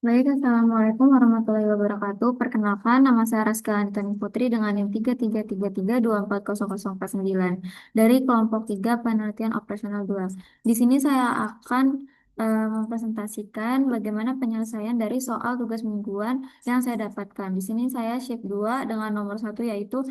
Baik, Assalamualaikum warahmatullahi wabarakatuh. Perkenalkan, nama saya Raska Antoni Putri dengan NIM 33332400049 dari kelompok 3 penelitian operasional 2. Di sini saya akan mempresentasikan bagaimana penyelesaian dari soal tugas mingguan yang saya dapatkan. Di sini saya shift 2 dengan nomor satu yaitu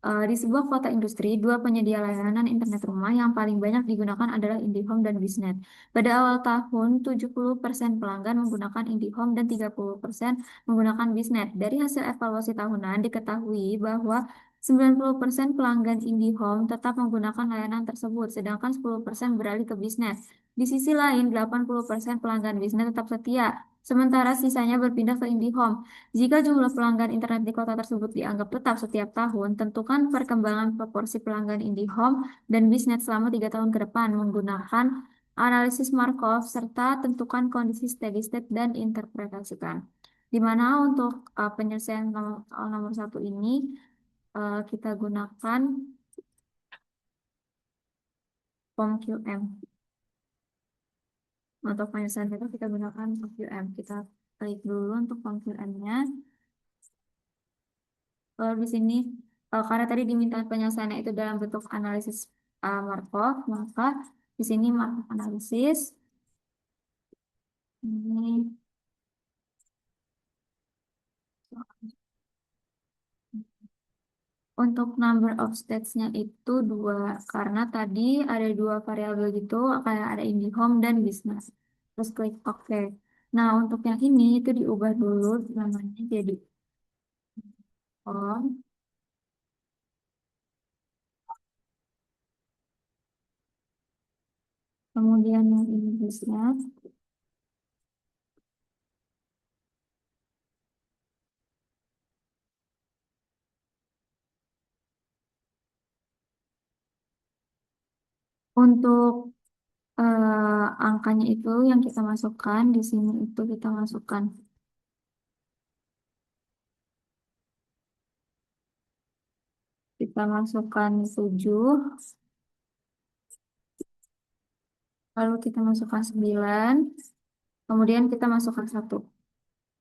di sebuah kota industri, dua penyedia layanan internet rumah yang paling banyak digunakan adalah IndiHome dan Biznet. Pada awal tahun, 70% pelanggan menggunakan IndiHome dan 30% menggunakan Biznet. Dari hasil evaluasi tahunan, diketahui bahwa 90% pelanggan IndiHome tetap menggunakan layanan tersebut, sedangkan 10% beralih ke Biznet. Di sisi lain, 80% pelanggan Biznet tetap setia, sementara sisanya berpindah ke IndiHome. Jika jumlah pelanggan internet di kota tersebut dianggap tetap setiap tahun, tentukan perkembangan proporsi pelanggan IndiHome dan Biznet selama 3 tahun ke depan menggunakan analisis Markov serta tentukan kondisi steady state dan interpretasikan. Di mana untuk penyelesaian nomor satu ini kita gunakan POM-QM. Untuk penyelesaian itu kita gunakan POM-QM. Kita klik dulu untuk POM-QM-nya. Di sini karena tadi diminta penyelesaiannya itu dalam bentuk analisis Markov, maka di sini Markov analisis ini untuk number of states-nya itu dua, karena tadi ada dua variabel gitu, kayak ada IndiHome dan business. Terus klik OK. Nah, untuk yang ini itu diubah dulu namanya jadi home, kemudian yang ini business. Untuk angkanya itu yang kita masukkan di sini itu kita masukkan tujuh, lalu kita masukkan 9, kemudian kita masukkan satu.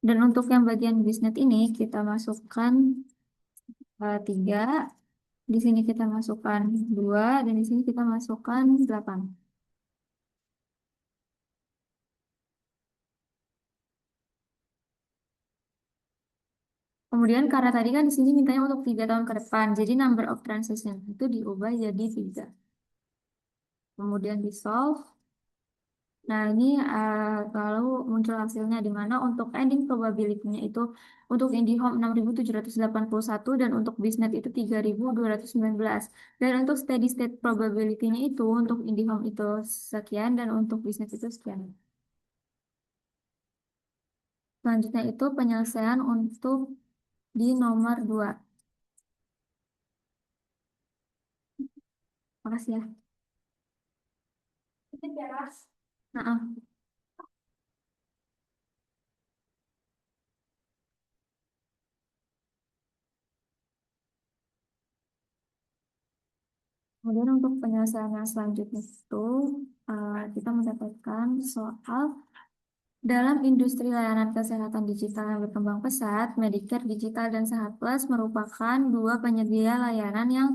Dan untuk yang bagian bisnet ini kita masukkan 3, di sini kita masukkan 2, dan di sini kita masukkan 8. Kemudian karena tadi kan di sini mintanya untuk 3 tahun ke depan, jadi number of transaction itu diubah jadi 3. Kemudian di solve. Nah, ini lalu muncul hasilnya di mana untuk ending probability-nya itu untuk IndiHome 6.781 dan untuk BizNet itu 3.219. Dan untuk steady state probability-nya itu untuk IndiHome itu sekian dan untuk BizNet itu sekian. Selanjutnya itu penyelesaian untuk di nomor 2. Makasih ya. Nah, kemudian untuk penyelesaian yang selanjutnya itu kita mendapatkan soal dalam industri layanan kesehatan digital yang berkembang pesat, Medicare Digital dan Sehat Plus merupakan dua penyedia layanan yang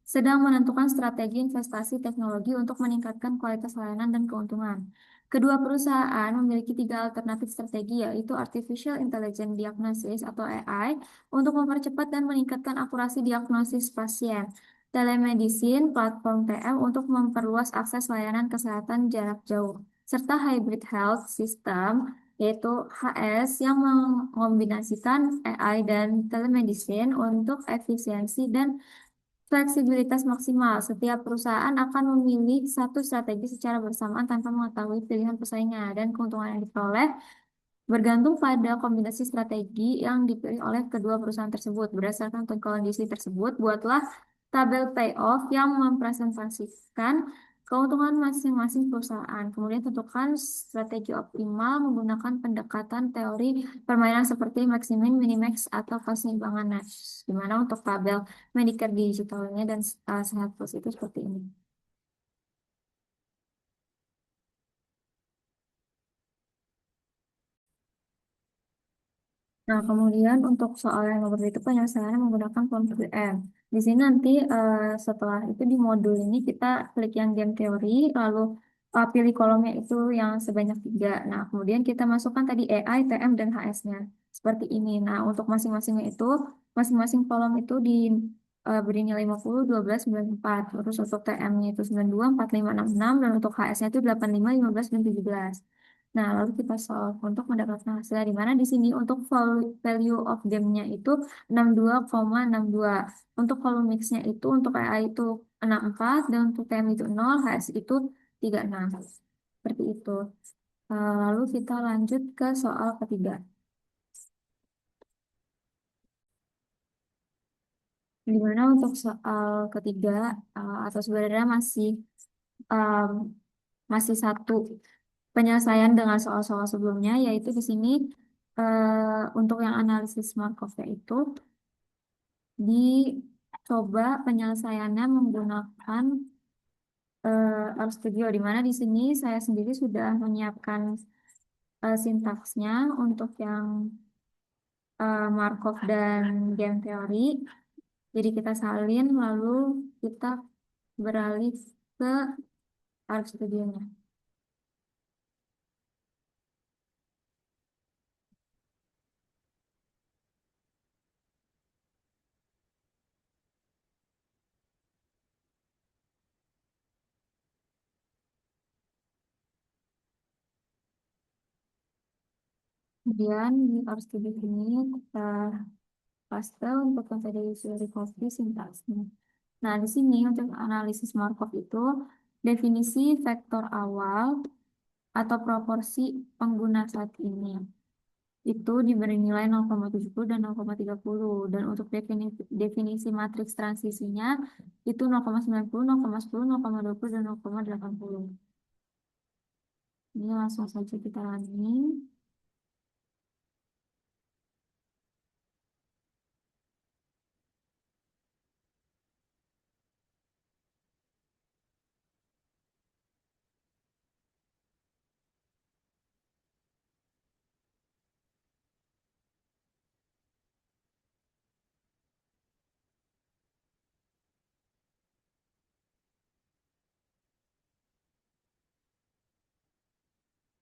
sedang menentukan strategi investasi teknologi untuk meningkatkan kualitas layanan dan keuntungan. Kedua perusahaan memiliki tiga alternatif strategi, yaitu Artificial Intelligence Diagnosis atau AI untuk mempercepat dan meningkatkan akurasi diagnosis pasien, telemedicine platform TM untuk memperluas akses layanan kesehatan jarak jauh, serta Hybrid Health System yaitu HS yang mengombinasikan AI dan telemedicine untuk efisiensi dan fleksibilitas maksimal. Setiap perusahaan akan memilih satu strategi secara bersamaan tanpa mengetahui pilihan pesaingnya dan keuntungan yang diperoleh bergantung pada kombinasi strategi yang dipilih oleh kedua perusahaan tersebut. Berdasarkan kondisi tersebut, buatlah tabel payoff yang mempresentasikan keuntungan masing-masing perusahaan. Kemudian tentukan strategi optimal menggunakan pendekatan teori permainan seperti maximin, minimax, atau keseimbangan Nash. Di mana untuk tabel Medicare digitalnya dan Sehat Plus itu seperti ini. Nah, kemudian untuk soal yang nomor itu penyelesaiannya menggunakan form QM. Di sini nanti setelah itu di modul ini kita klik yang game teori, lalu pilih kolomnya itu yang sebanyak tiga. Nah, kemudian kita masukkan tadi EI, TM, dan HS-nya. Seperti ini. Nah, untuk masing-masingnya itu, masing-masing kolom itu beri nilai 50, 12, 94. Terus untuk TM-nya itu 92, 45, 66, dan untuk HS-nya itu 85, 15, dan 17. Nah, lalu kita solve untuk mendapatkan hasilnya di mana di sini untuk value of game-nya itu 62,62. Untuk volume mix-nya itu untuk AI itu 64 dan untuk TM itu 0, HS itu 36. Seperti itu. Lalu kita lanjut ke soal ketiga. Di mana untuk soal ketiga atau sebenarnya um, masih satu penyelesaian dengan soal-soal sebelumnya, yaitu di sini untuk yang analisis Markov-nya itu dicoba penyelesaiannya menggunakan RStudio, di mana di sini saya sendiri sudah menyiapkan sintaksnya untuk yang Markov dan game teori. Jadi kita salin lalu kita beralih ke RStudio-nya. Kemudian di RStudio ini kita paste untuk yang tadi sudah di copy sintaksnya. Nah, di sini untuk analisis Markov itu definisi vektor awal atau proporsi pengguna saat ini itu diberi nilai 0,70 dan 0,30 dan untuk definisi matriks transisinya itu 0,90, 0,10, 0,20 dan 0,80. Ini langsung saja kita running.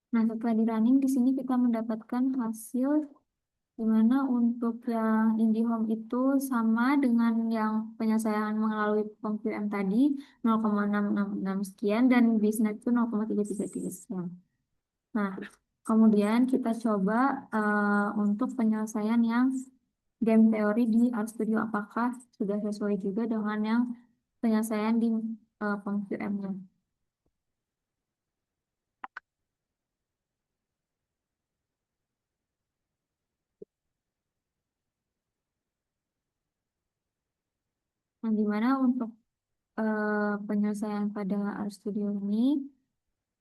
Nah, setelah di running di sini kita mendapatkan hasil di mana untuk yang IndiHome itu sama dengan yang penyelesaian melalui POM-QM tadi 0,666 sekian dan BISNet itu 0,333 sekian. Nah, kemudian kita coba untuk penyelesaian yang game teori di RStudio apakah sudah sesuai juga dengan yang penyelesaian di POM-QM-nya. Nah, di mana untuk penyelesaian pada RStudio ini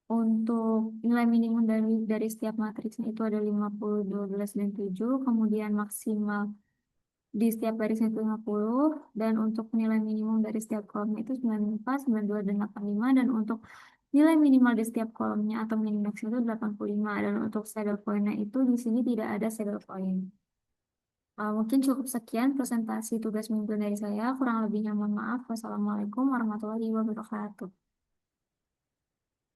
untuk nilai minimum dari setiap matriksnya itu ada 50, 12, dan 7. Kemudian maksimal di setiap barisnya itu 50. Dan untuk nilai minimum dari setiap kolomnya itu 94, 92, dan 85. Dan untuk nilai minimal di setiap kolomnya atau minimax itu 85. Dan untuk saddle point-nya itu di sini tidak ada saddle point. Mungkin cukup sekian presentasi tugas minggu dari saya. Kurang lebihnya mohon maaf. Wassalamualaikum warahmatullahi wabarakatuh.